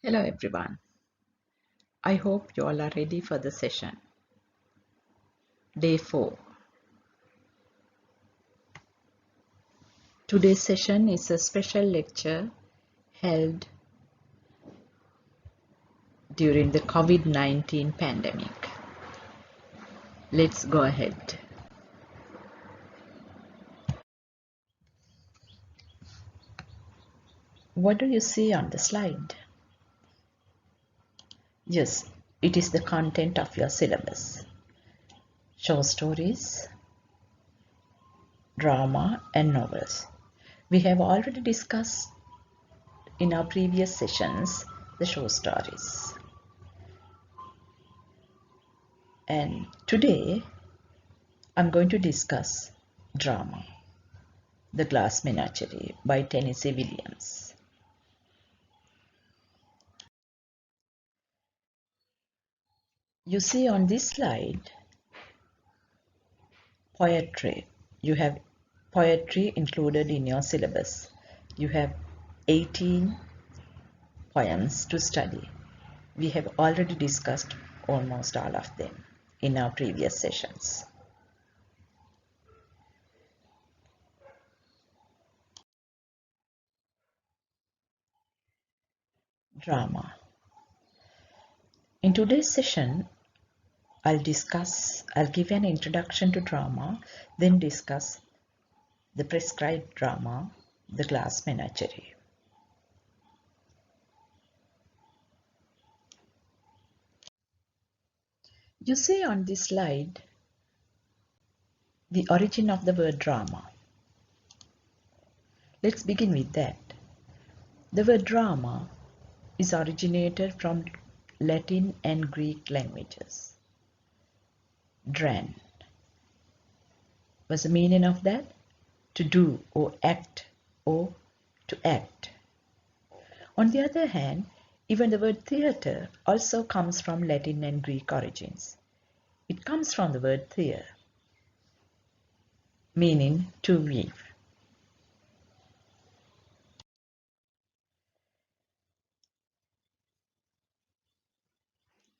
Hello everyone. I hope you all are ready for the session. Day 4. Today's session is a special lecture held during the COVID-19 pandemic. Let's go ahead. What do you see on the slide? Yes, it is the content of your syllabus. Short stories, drama and novels. We have already discussed in our previous sessions the short stories. And today I'm going to discuss drama, The Glass Menagerie by Tennessee Williams. You see on this slide poetry. You have poetry included in your syllabus. You have 18 poems to study. We have already discussed almost all of them in our previous sessions. Drama. In today's session, I'll give an introduction to drama, then discuss the prescribed drama, The Glass Menagerie. You see on this slide the origin of the word drama. Let's begin with that. The word drama is originated from Latin and Greek languages. Dran. What's the meaning of that? To do or act or to act. On the other hand, even the word theatre also comes from Latin and Greek origins. It comes from the word thea, meaning to weave.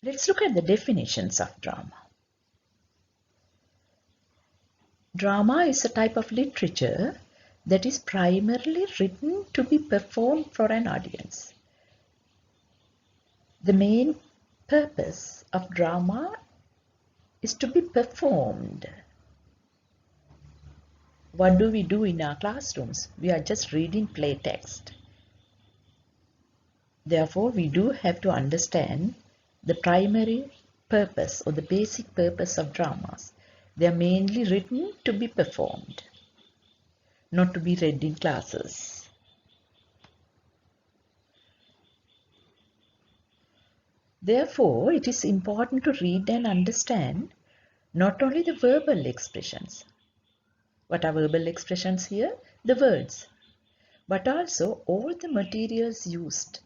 Let's look at the definitions of drama. Drama is a type of literature that is primarily written to be performed for an audience. The main purpose of drama is to be performed. What do we do in our classrooms? We are just reading play text. Therefore, we do have to understand the primary purpose or the basic purpose of dramas. They are mainly written to be performed, not to be read in classes. Therefore, it is important to read and understand not only the verbal expressions. What are verbal expressions here? The words. But also all the materials used.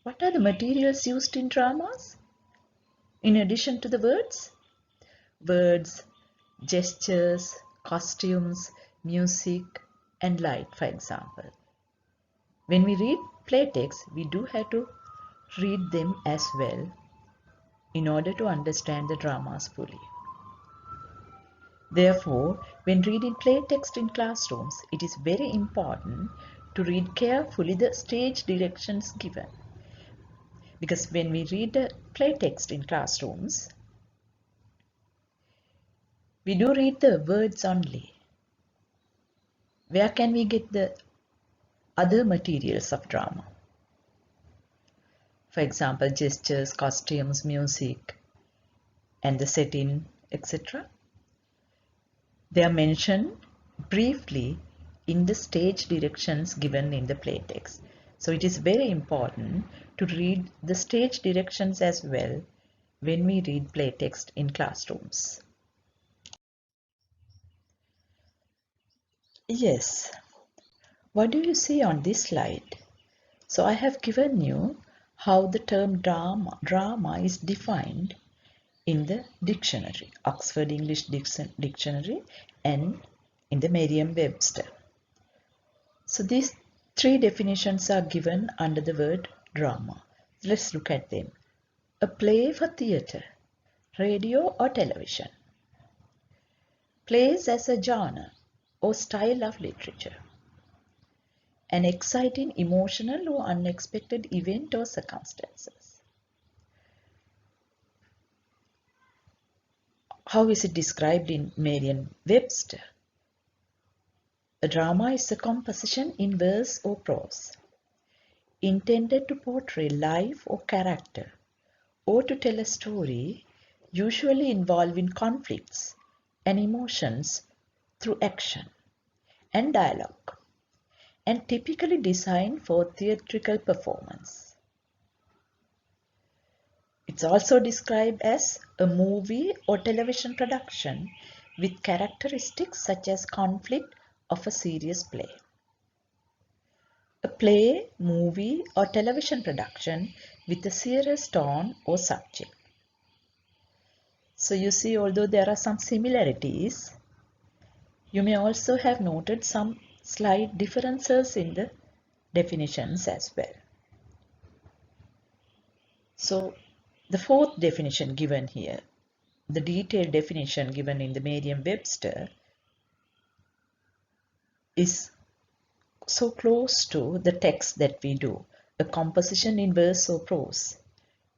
What are the materials used in dramas? In addition to the words? Words, gestures, costumes, music, and light, for example. When we read play texts, we do have to read them as well in order to understand the dramas fully. Therefore, when reading play text in classrooms, it is very important to read carefully the stage directions given. Because when we read the play text in classrooms, we do read the words only. Where can we get the other materials of drama? For example, gestures, costumes, music, and the setting, etc. They are mentioned briefly in the stage directions given in the play text. So it is very important to read the stage directions as well when we read play text in classrooms. Yes. What do you see on this slide? So I have given you how the term drama is defined in the dictionary, Oxford English Dictionary, and in the Merriam-Webster. So these three definitions are given under the word drama. Let's look at them. A play for theatre, radio or television. Plays as a genre or style of literature. An exciting, emotional or unexpected event or circumstances. How is it described in Merriam-Webster? A drama is a composition in verse or prose, intended to portray life or character, or to tell a story, usually involving conflicts and emotions through action and dialogue, and typically designed for theatrical performance. It's also described as a movie or television production with characteristics such as conflict of a serious play. A play, movie, or television production with a serious tone or subject. So you see, although there are some similarities, you may also have noted some slight differences in the definitions as well. So the fourth definition given here, the detailed definition given in the Merriam-Webster, is so close to the text that we do, a composition in verse or prose,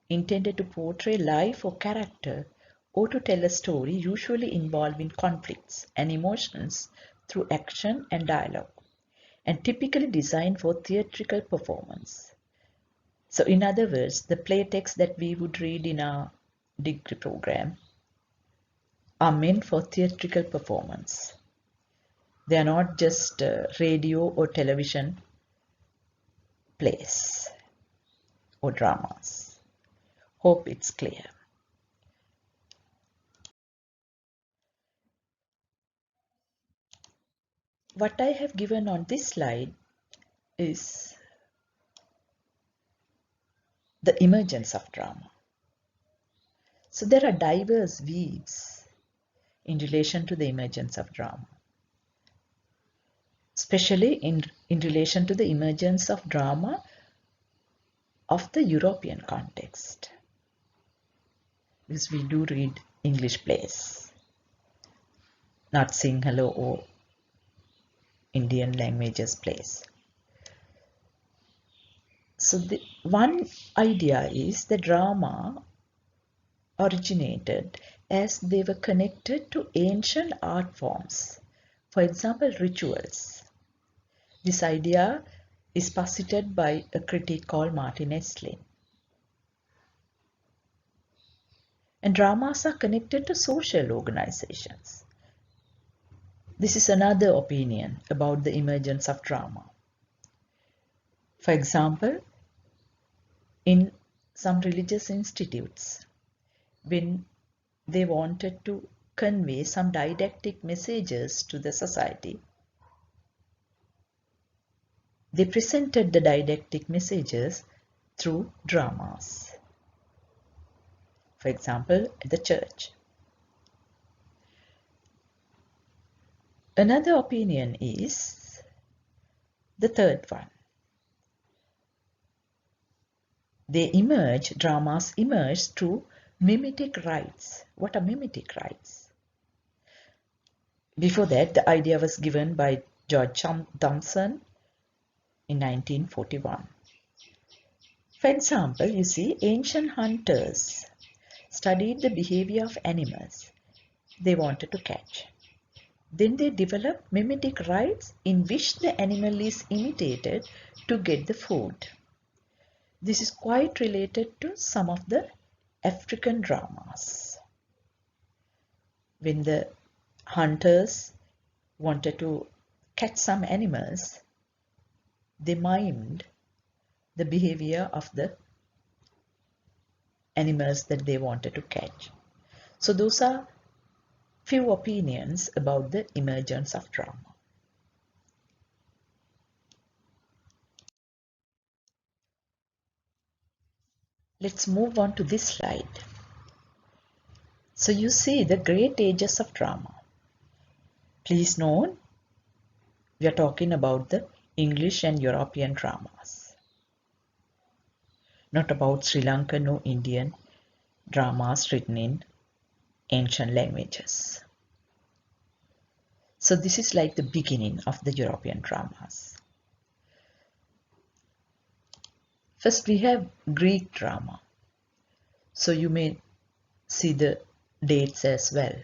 intended to portray life or character or to tell a story usually involving conflicts and emotions through action and dialogue, and typically designed for theatrical performance. So in other words, the play texts that we would read in our degree program are meant for theatrical performance. They are not just radio or television plays or dramas. Hope it's clear. What I have given on this slide is the emergence of drama. So there are diverse views in relation to the emergence of drama, especially in relation to the emergence of drama of the European context, because we do read English plays, not Sinhala or Indian languages plays. So the one idea is the drama originated as they were connected to ancient art forms, for example, rituals. This idea is posited by a critic called Martin Esslin. And dramas are connected to social organizations. This is another opinion about the emergence of drama. For example, in some religious institutes, when they wanted to convey some didactic messages to the society, they presented the didactic messages through dramas. For example, at the church. Another opinion is the third one. Dramas emerge through mimetic rites. What are mimetic rites? Before that, the idea was given by George Thomson in 1941. For example, you see, ancient hunters studied the behavior of animals they wanted to catch. Then they developed mimetic rites in which the animal is imitated to get the food. This is quite related to some of the African dramas. When the hunters wanted to catch some animals, they mimed the behavior of the animals that they wanted to catch. So those are few opinions about the emergence of drama. Let's move on to this slide. So you see the great ages of drama. Please note, we are talking about the English and European dramas. not about Sri Lankan or Indian dramas written in ancient languages. So this is like the beginning of the European dramas. First we have Greek drama. So you may see the dates as well.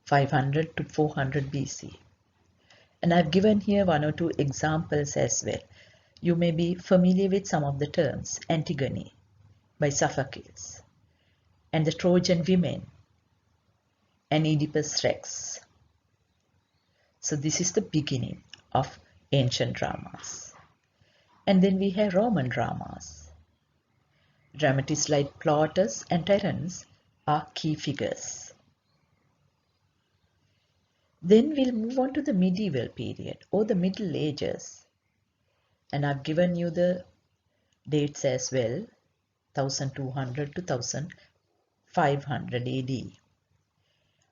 500 to 400 BC. And I've given here one or two examples as well. You may be familiar with some of the terms. Antigone by Sophocles, and the Trojan women, and Oedipus Rex. So this is the beginning of ancient dramas. And then we have Roman dramas. Dramatists like Plautus and Terence are key figures. Then we'll move on to the medieval period or the Middle Ages. And I've given you the dates as well, 1200 to 1500 AD.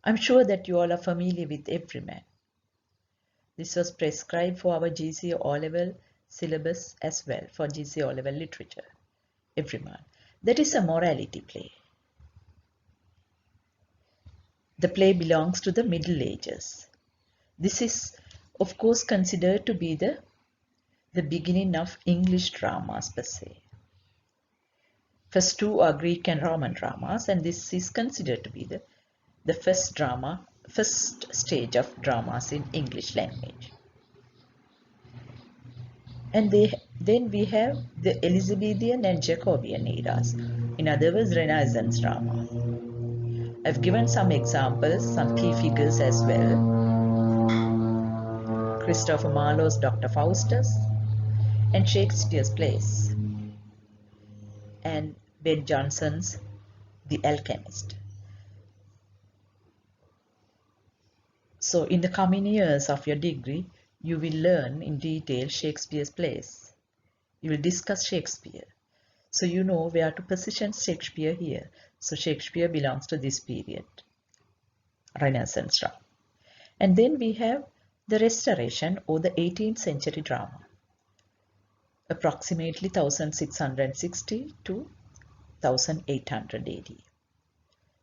I'm sure that you all are familiar with Everyman. This was prescribed for our GCE O-level syllabus as well, for GCE O-level literature. Everyman. That is a morality play. The play belongs to the Middle Ages. This is, of course, considered to be the beginning of English dramas per se. First two are Greek and Roman dramas, and this is considered to be the first stage of dramas in English language. And then we have the Elizabethan and Jacobean eras, in other words, Renaissance drama. I've given some examples, some key figures as well. Christopher Marlowe's Dr. Faustus, and Shakespeare's plays, and Ben Jonson's The Alchemist. So in the coming years of your degree, you will learn in detail Shakespeare's plays. You will discuss Shakespeare. So you know where to position Shakespeare here. So Shakespeare belongs to this period, Renaissance drama. And then we have the Restoration or the 18th century drama, approximately 1660 to 1800 AD.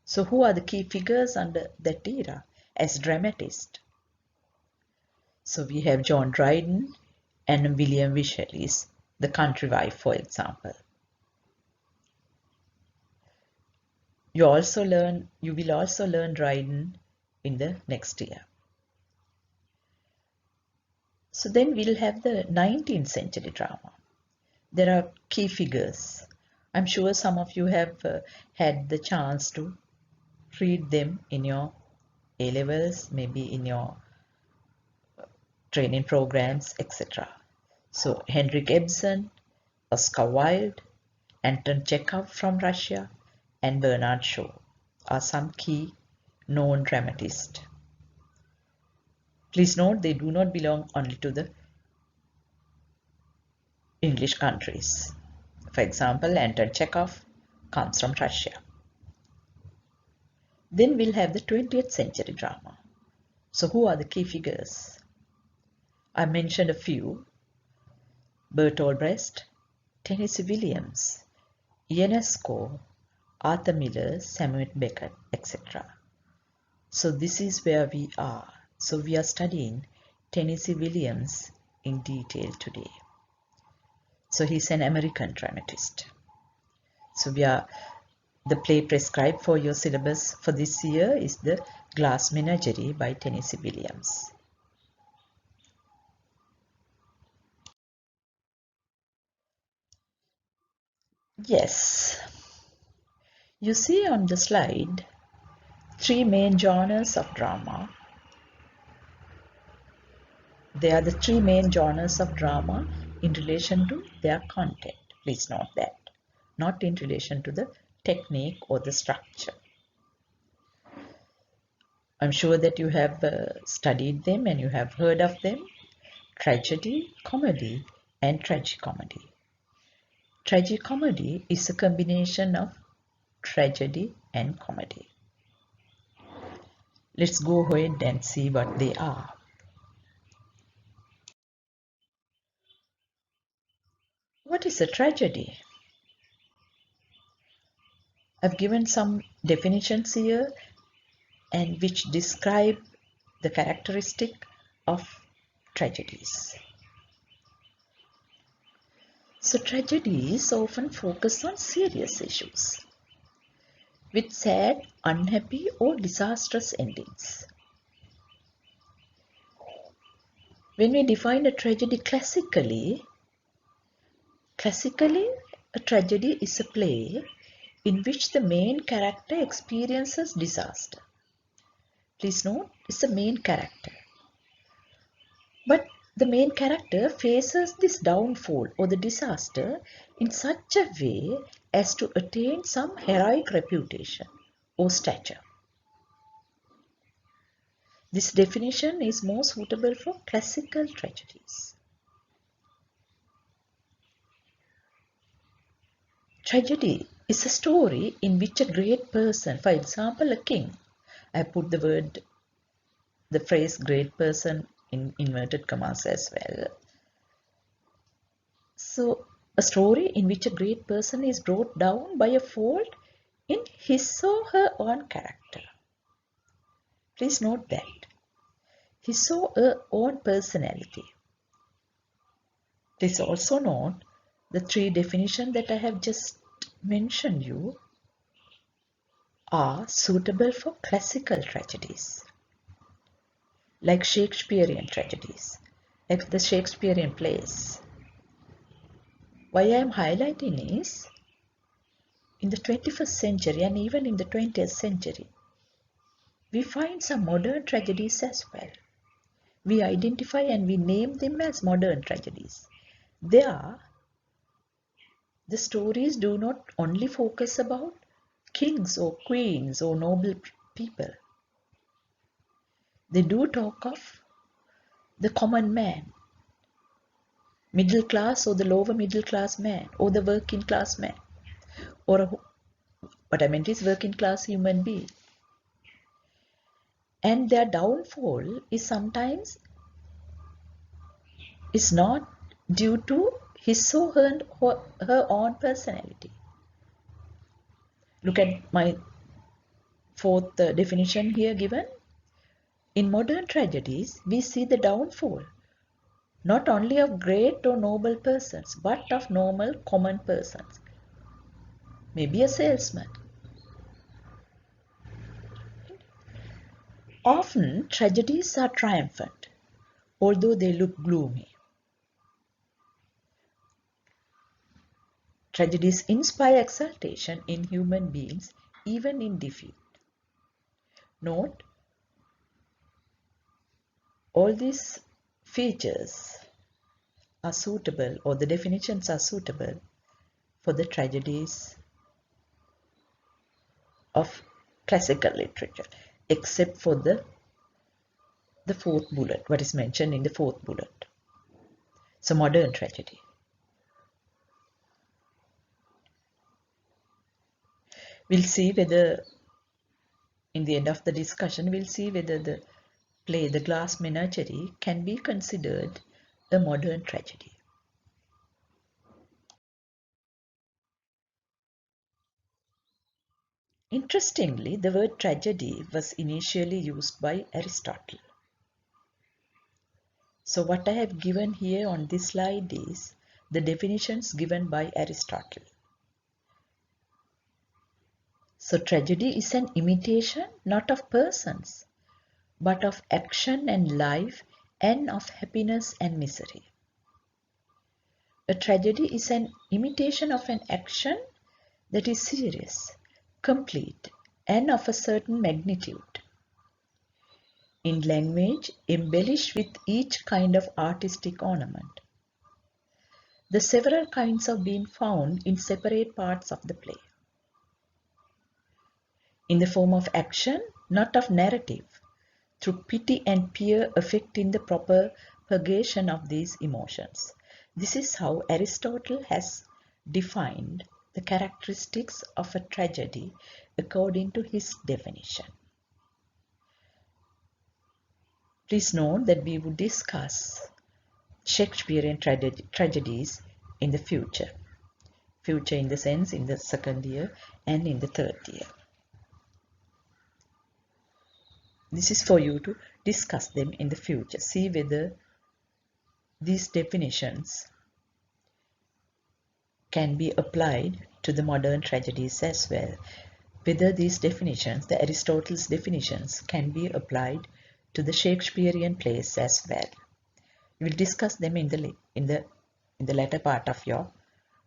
So who are the key figures under that era as dramatists? So we have John Dryden and William Wycherley's The Country Wife, for example. You will also learn Dryden in the next year. So then we'll have the 19th century drama. There are key figures. I'm sure some of you have had the chance to read them in your A-levels, maybe in your training programs, etc. So Henrik Ibsen, Oscar Wilde, Anton Chekhov from Russia, and Bernard Shaw are some key known dramatists. Please note they do not belong only to the English countries. For example, Anton Chekhov comes from Russia. Then we'll have the 20th century drama. So who are the key figures? I mentioned a few: Bertolt Brecht, Tennessee Williams, Ionesco, Arthur Miller, Samuel Beckett, etc. So this is where we are. So we are studying Tennessee Williams in detail today. So he's an American dramatist. So the play prescribed for your syllabus for this year is The Glass Menagerie by Tennessee Williams. Yes, you see on the slide three main genres of drama. They are the three main genres of drama in relation to their content. Please note that, not in relation to the technique or the structure. I'm sure that you have studied them and you have heard of them: tragedy, comedy, and tragicomedy. Tragicomedy is a combination of tragedy and comedy. Let's go ahead and see what they are. What is a tragedy? I've given some definitions here and which describe the characteristic of tragedies. So tragedies often focus on serious issues with sad, unhappy or disastrous endings. When we define a tragedy classically, a tragedy is a play in which the main character experiences disaster. Please note, it's the main character. But the main character faces this downfall or the disaster in such a way as to attain some heroic reputation or stature. This definition is more suitable for classical tragedies. Tragedy is a story in which a great person, for example, a king, I put the phrase great person in inverted commas as well. So, a story in which a great person is brought down by a fault in his or her own character. Please note that. His or her own personality. Please also note the three definitions that I have just mentioned you are suitable for classical tragedies, like Shakespearean tragedies, like the Shakespearean plays. Why I am highlighting is, in the 21st century and even in the 20th century, we find some modern tragedies as well. We identify and we name them as modern tragedies. There, the stories do not only focus about kings or queens or noble people. They do talk of the common man, middle class or the lower middle class man or the working class man, or what I meant is working class human being. And their downfall is sometimes not due to his or her own personality. Look at my fourth definition here given. In modern tragedies, we see the downfall not only of great or noble persons, but of normal common persons. Maybe a salesman. Often tragedies are triumphant, although they look gloomy. Tragedies inspire exultation in human beings, even in defeat. Note, all these features are suitable, or the definitions are suitable for the tragedies of classical literature, except for the fourth bullet, what is mentioned in the fourth bullet. So modern tragedy. We'll see whether, in the end of the discussion, we'll see whether the play The Glass Menagerie can be considered a modern tragedy. Interestingly, the word tragedy was initially used by Aristotle. So what I have given here on this slide is the definitions given by Aristotle. So tragedy is an imitation not of persons, but of action and life, and of happiness and misery. A tragedy is an imitation of an action that is serious, complete, and of a certain magnitude. In language, embellished with each kind of artistic ornament. The several kinds are being found in separate parts of the play. In the form of action, not of narrative, through pity and fear affecting the proper purgation of these emotions. This is how Aristotle has defined the characteristics of a tragedy according to his definition. Please note that we would discuss Shakespearean tragedies in the future. Future in the sense in the second year and in the third year. This is for you to discuss them in the future. See whether these definitions can be applied to the modern tragedies as well. Whether these definitions, the Aristotle's definitions, can be applied to the Shakespearean plays as well. We will discuss them in the latter part of your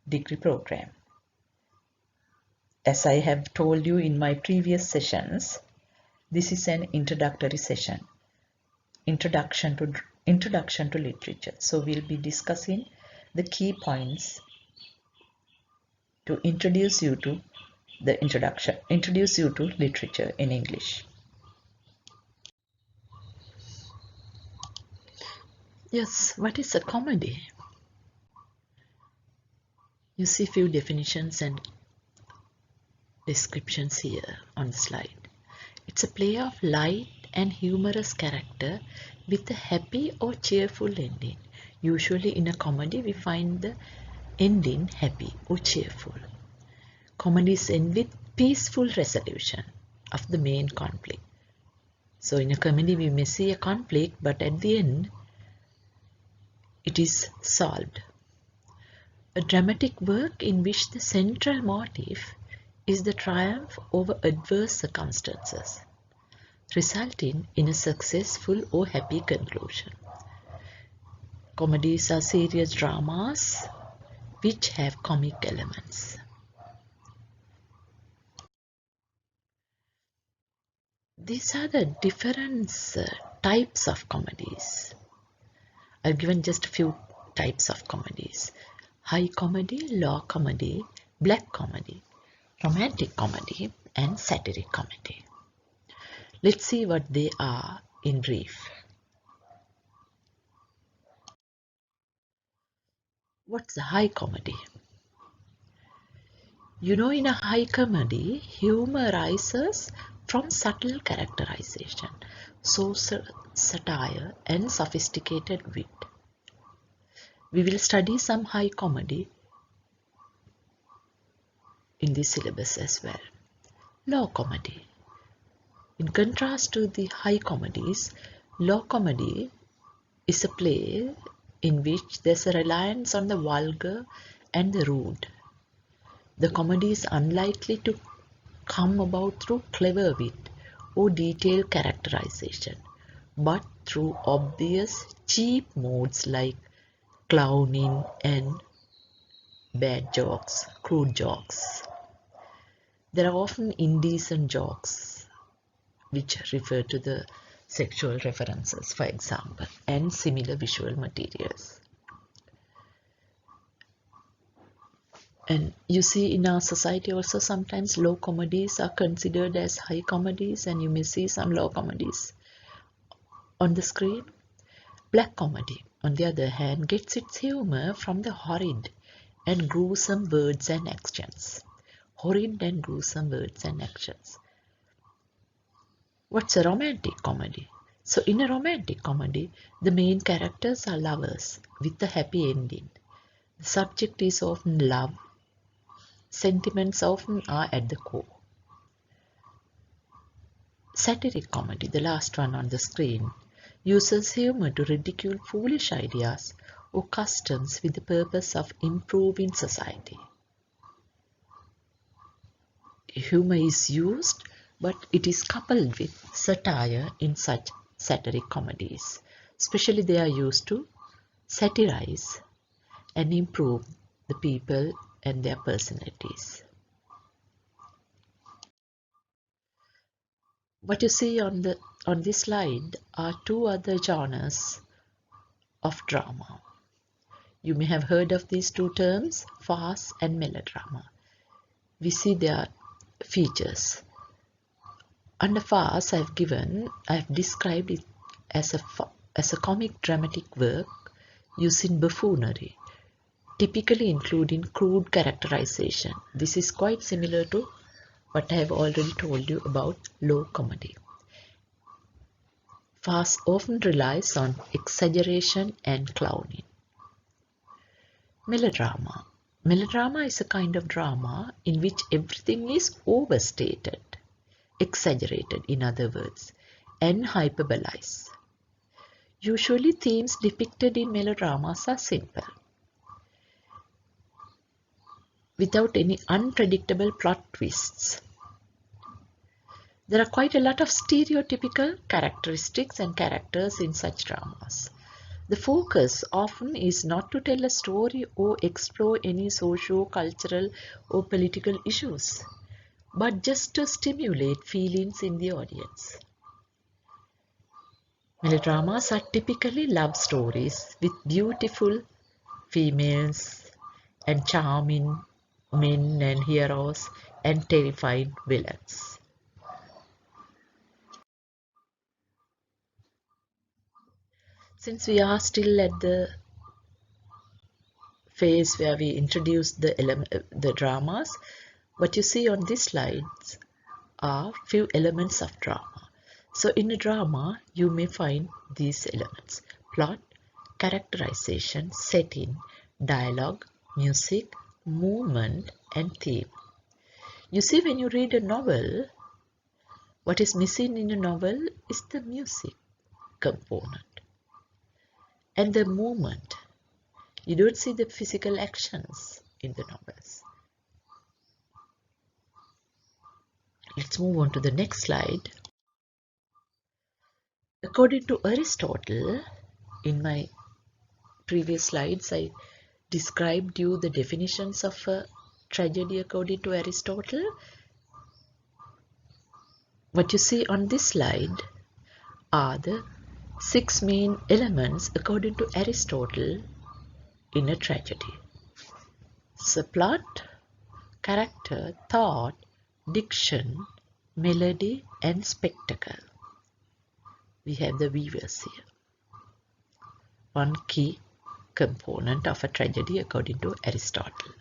degree program. As I have told you in my previous sessions, this is an introductory session, introduction to literature. So we'll be discussing the key points to introduce you to literature in English. Yes, what is a comedy? You see few definitions and descriptions here on the slide. It's a play of light and humorous character with a happy or cheerful ending. Usually in a comedy we find the ending happy or cheerful. Comedies end with peaceful resolution of the main conflict. So in a comedy we may see a conflict, but at the end it is solved. A dramatic work in which the central motive is the triumph over adverse circumstances, resulting in a successful or happy conclusion. Comedies are serious dramas which have comic elements. These are the different types of comedies. I've given just a few types of comedies. High comedy, low comedy, black comedy, romantic comedy, and satiric comedy. Let's see what they are in brief. What's a high comedy? You know, in a high comedy, humor arises from subtle characterization, social satire, and sophisticated wit. We will study some high comedy in this syllabus as well. Low comedy. In contrast to the high comedies, low comedy is a play in which there's a reliance on the vulgar and the rude. The comedy is unlikely to come about through clever wit or detailed characterization, but through obvious, cheap modes like clowning and bad jokes, crude jokes. There are often indecent jokes which refer to the sexual references, for example, and similar visual materials. And you see in our society also sometimes low comedies are considered as high comedies, and you may see some low comedies on the screen. Black comedy, on the other hand, gets its humor from the horrid and gruesome words and actions. Horrid and gruesome words and actions. What's a romantic comedy? So in a romantic comedy, the main characters are lovers with a happy ending. The subject is often love. Sentiments often are at the core. Satiric comedy, the last one on the screen, uses humor to ridicule foolish ideas or customs with the purpose of improving society. Humor is used, but it is coupled with satire in such satiric comedies. Especially they are used to satirize and improve the people and their personalities. What you see on this slide are two other genres of drama. You may have heard of these two terms, farce and melodrama. We see their features. Under farce, I've described it as a comic dramatic work using buffoonery, typically including crude characterization. This is quite similar to what I have already told you about low comedy. Farce often relies on exaggeration and clowning. Melodrama. Melodrama is a kind of drama in which everything is overstated, exaggerated in other words, and hyperbolized. Usually themes depicted in melodramas are simple, without any unpredictable plot twists. There are quite a lot of stereotypical characteristics and characters in such dramas. The focus often is not to tell a story or explore any socio-cultural or political issues, but just to stimulate feelings in the audience. Melodramas are typically love stories with beautiful females and charming men and heroes and terrifying villains. Since we are still at the phase where we introduce the dramas, what you see on these slides are few elements of drama. So in a drama, you may find these elements: plot, characterization, setting, dialogue, music, movement, and theme. You see, when you read a novel, what is missing in a novel is the music component and the movement. You don't see the physical actions in the novels. Let's move on to the next slide. According to Aristotle, in my previous slides, I described you the definitions of a tragedy according to Aristotle. What you see on this slide are the 6 main elements according to Aristotle in a tragedy. So plot, character, thought, diction, melody, and spectacle. We have the weavers here. One key component of a tragedy according to Aristotle.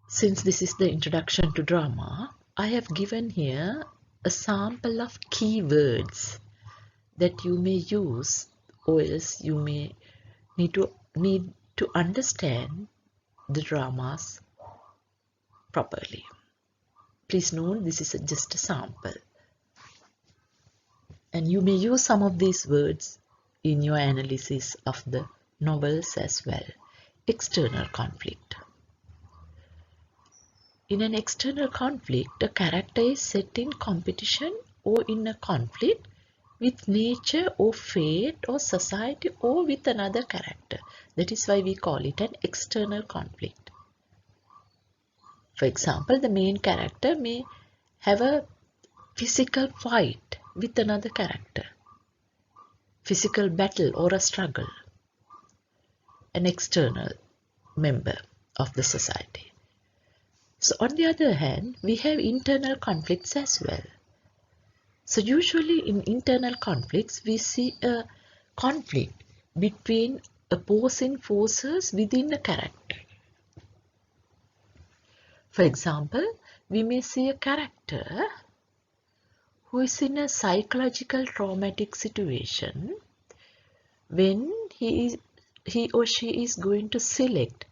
Since this is the introduction to drama, I have given here a sample of keywords that you may use, or else you may need to understand the dramas properly. Please note this is just a sample, and you may use some of these words in your analysis of the novels as well. External conflict. In an external conflict, a character is set in competition or in a conflict with nature or fate or society or with another character. That is why we call it an external conflict. For example, the main character may have a physical fight with another character, physical battle or a struggle, an external member of the society. So on the other hand, we have internal conflicts as well. So usually in internal conflicts, we see a conflict between opposing forces within a character. For example, we may see a character who is in a psychological traumatic situation when he or she is going to select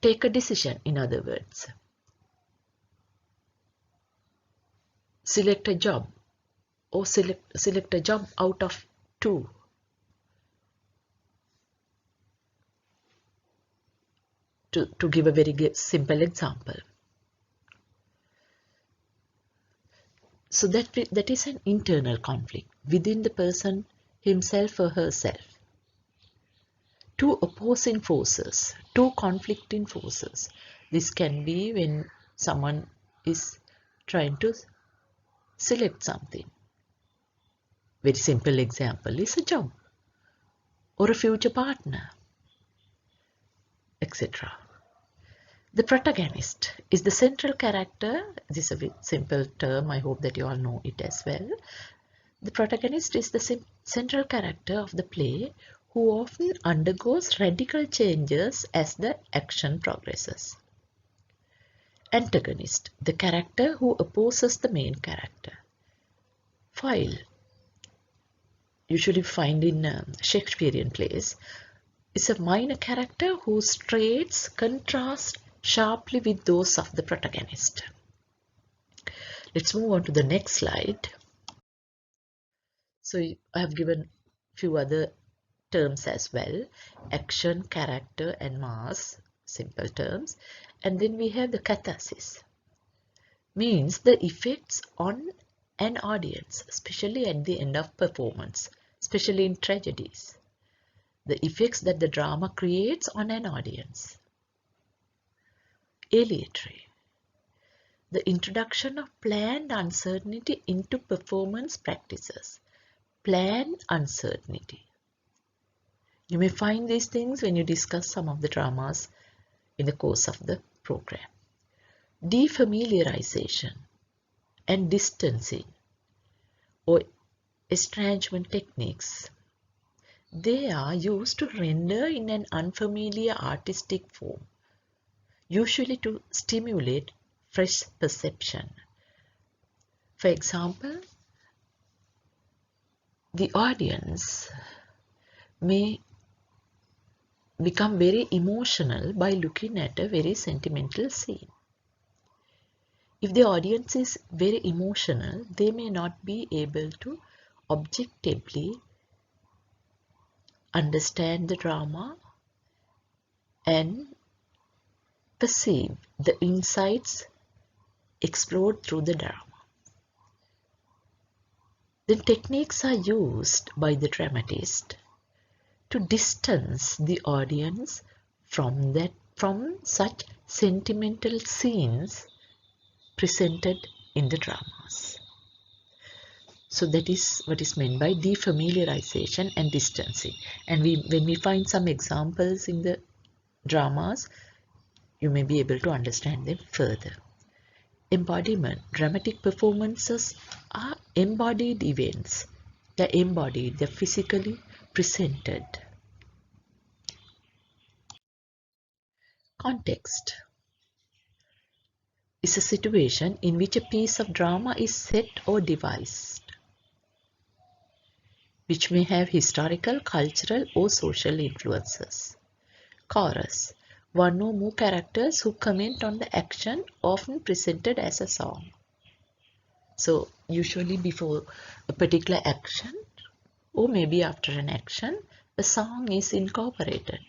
take a decision, in other words, select a job or select a job out of 2. To give a very simple example. So that is an internal conflict within the person himself or herself. 2 opposing forces, 2 conflicting forces. This can be when someone is trying to select something. Very simple example is a job or a future partner, etc. The protagonist is the central character. This is a very simple term. I hope that you all know it as well. The protagonist is the central character of the play who often undergoes radical changes as the action progresses. Antagonist, the character who opposes the main character. Foil, usually find in Shakespearean plays, is a minor character whose traits contrast sharply with those of the protagonist. Let's move on to the next slide. So I have given few other terms as well: action, character and mass, simple terms. And then we have the catharsis, means the effects on an audience, especially at the end of performance, especially in tragedies, the effects that the drama creates on an audience. Aleatory, the introduction of planned uncertainty into performance practices. Planned uncertainty. You may find these things when you discuss some of the dramas in the course of the program. Defamiliarization and distancing or estrangement techniques. They are used to render in an unfamiliar artistic form, usually to stimulate fresh perception. For example, the audience may become very emotional by looking at a very sentimental scene. If the audience is very emotional, they may not be able to objectively understand the drama and perceive the insights explored through the drama. The techniques are used by the dramatist to distance the audience from such sentimental scenes presented in the dramas. So that is what is meant by defamiliarization and distancing. And when we find some examples in the dramas, you may be able to understand them further. Embodiment. Dramatic performances are embodied events. They're embodied, they're physically presented. Context is a situation in which a piece of drama is set or devised, which may have historical, cultural, or social influences. Chorus. One or more characters who comment on the action, often presented as a song. So usually before a particular action or maybe after an action, a song is incorporated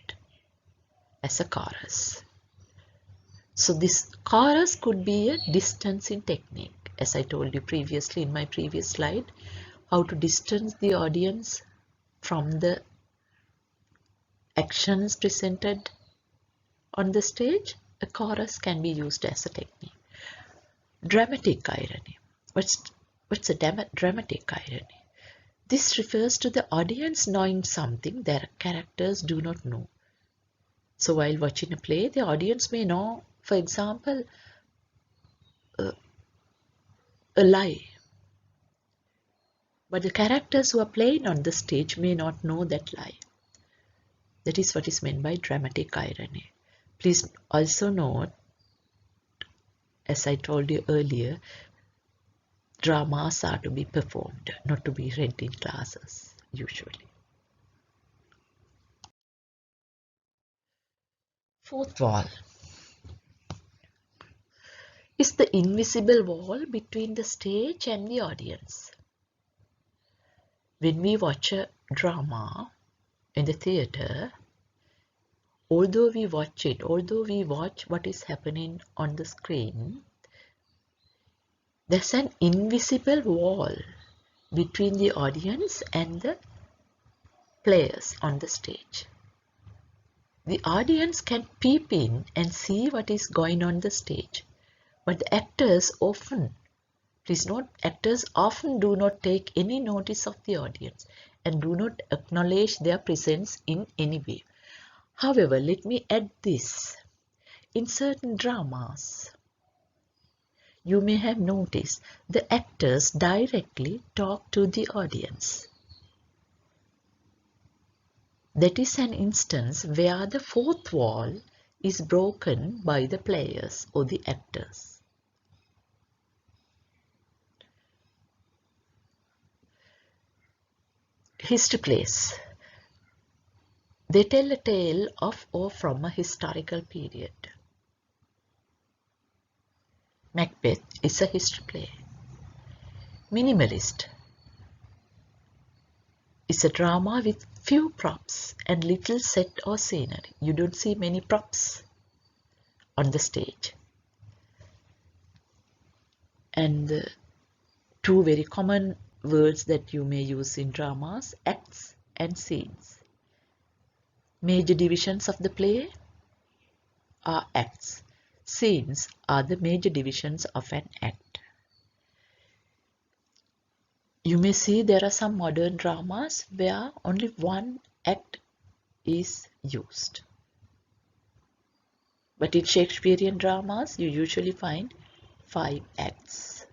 as a chorus. So this chorus could be a distancing technique, as I told you previously in my previous slide, how to distance the audience from the actions presented on the stage. A chorus can be used as a technique. Dramatic irony. What's a dramatic irony? This refers to the audience knowing something their characters do not know. So while watching a play, the audience may know, for example, a lie. But the characters who are playing on the stage may not know that lie. That is what is meant by dramatic irony. Please also note, as I told you earlier, dramas are to be performed, not to be read in classes, usually. Fourth wall is the invisible wall between the stage and the audience. When we watch a drama in the theatre, although we watch what is happening on the screen, there's an invisible wall between the audience and the players on the stage. The audience can peep in and see what is going on the stage, but the actors often, please note, actors often do not take any notice of the audience and do not acknowledge their presence in any way. However, let me add this. In certain dramas, you may have noticed the actors directly talk to the audience. That is an instance where the fourth wall is broken by the players or the actors. History plays. They tell a tale of or from a historical period. Macbeth is a history play. Minimalist is a drama with few props and little set or scenery. You don't see many props on the stage. And the two very common words that you may use in dramas, acts and scenes. Major divisions of the play are acts. Scenes are the major divisions of an act. You may see there are some modern dramas where only one act is used. But in Shakespearean dramas, you usually find 5 acts.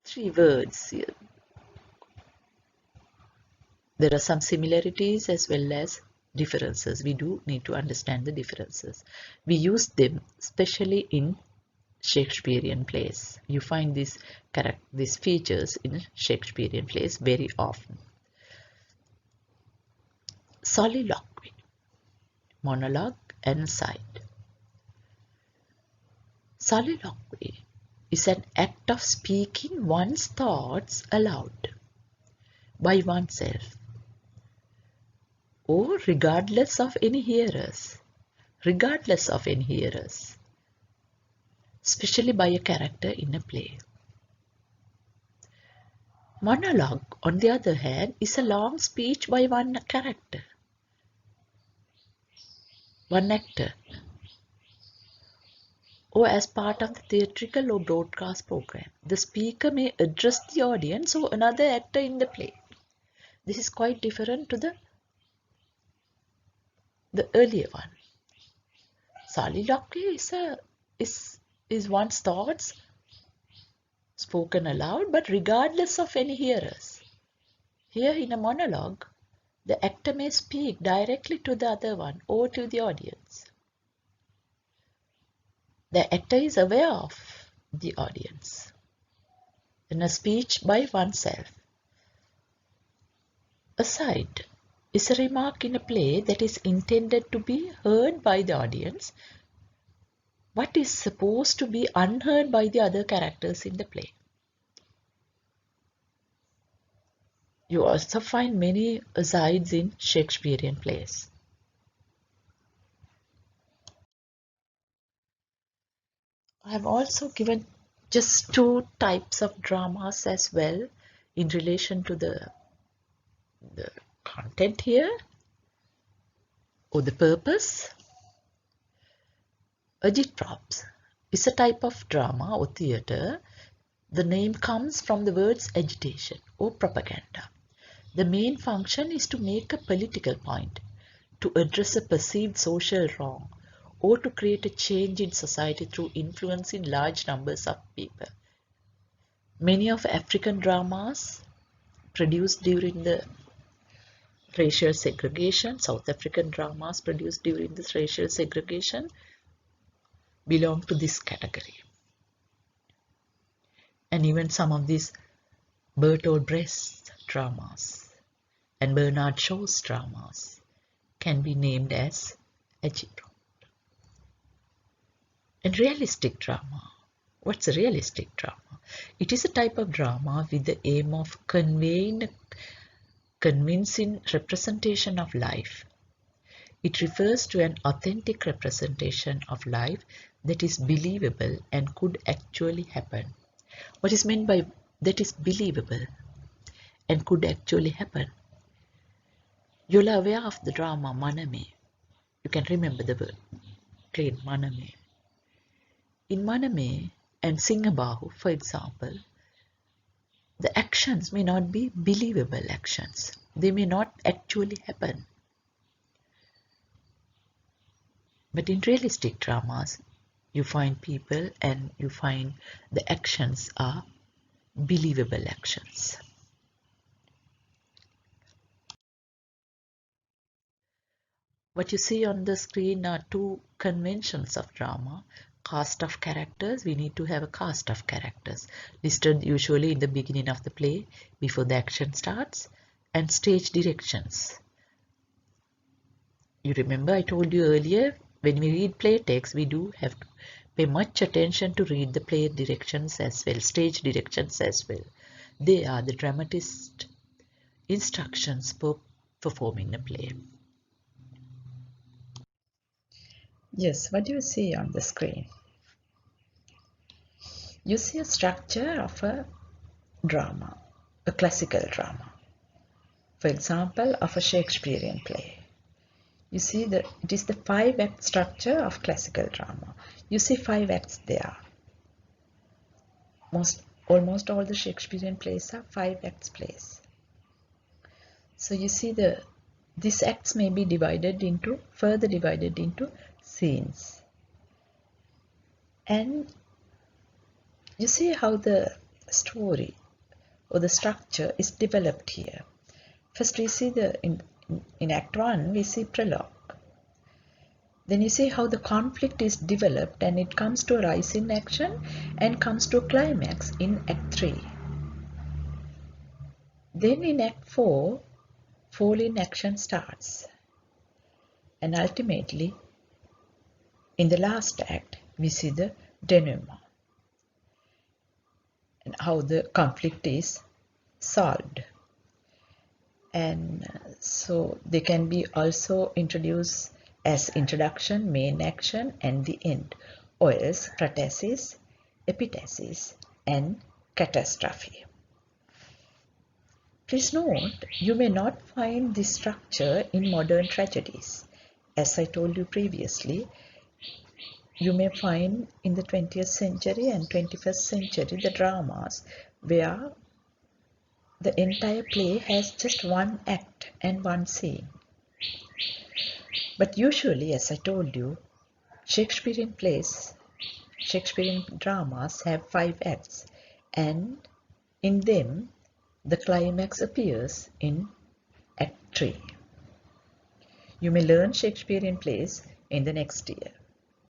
Three words here. There are some similarities as well as differences. We do need to understand the differences. We use them especially in Shakespearean plays. You find these features in Shakespearean plays very often. Soliloquy, monologue and aside. Soliloquy is an act of speaking one's thoughts aloud by oneself or regardless of any hearers, especially by a character in a play. Monologue, on the other hand, is a long speech by one character, one actor, or as part of the theatrical or broadcast program. The speaker may address the audience or another actor in the play. This is quite different to the earlier one. Soliloquy is one's thoughts spoken aloud, but regardless of any hearers. Here in a monologue, the actor may speak directly to the other one or to the audience. The actor is aware of the audience. In a speech by oneself. Aside is a remark in a play that is intended to be heard by the audience, but is supposed to be unheard by the other characters in the play. You also find many asides in Shakespearean plays. I have also given just 2 types of dramas as well in relation to the content here or the purpose. Agitprops is a type of drama or theatre. The name comes from the words agitation or propaganda. The main function is to make a political point, to address a perceived social wrong, or to create a change in society through influencing large numbers of people. Many of African dramas produced during the racial segregation, South African dramas produced during this racial segregation belong to this category. And even some of these Bertolt Brecht dramas and Bernard Shaw's dramas can be named as agitprop. And realistic drama. What's a realistic drama? It is a type of drama with the aim of conveying a convincing representation of life. It refers to an authentic representation of life that is believable and could actually happen. What is meant by that is believable and could actually happen? You're aware of the drama Maname. You can remember the word played Maname. In Maname and Singabahu, for example, the actions may not be believable actions. They may not actually happen. But in realistic dramas, you find people and you find the actions are believable actions. What you see on the screen are two conventions of drama. Cast of characters. We need to have a cast of characters listed usually in the beginning of the play before the action starts, and stage directions. You remember I told you earlier, when we read play text, we do have to pay much attention to read the play directions as well, stage directions as well. They are the dramatist instructions for performing a play. Yes, what do you see on the screen? You see a structure of a drama, a classical drama. For example, of a Shakespearean play. You see that it is the 5-act structure of classical drama. You see 5 acts there. Almost all the Shakespearean plays are 5 acts plays. So you see these acts may be further divided into scenes. And you see how the story or the structure is developed here. First we see in Act 1 we see prologue. Then you see how the conflict is developed and it comes to a rise in action and comes to a climax in Act 3. Then in Act 4, fall in action starts. And ultimately, in the last act, we see the denouement and how the conflict is solved. And so they can be also introduced as introduction, main action, and the end, or else protasis, epitasis, and catastrophe. Please note, you may not find this structure in modern tragedies. As I told you previously, you may find in the 20th century and 21st century the dramas where the entire play has just one act and one scene. But usually, as I told you, Shakespearean dramas have 5 acts, and in them the climax appears in Act 3. You may learn Shakespearean plays in the next year.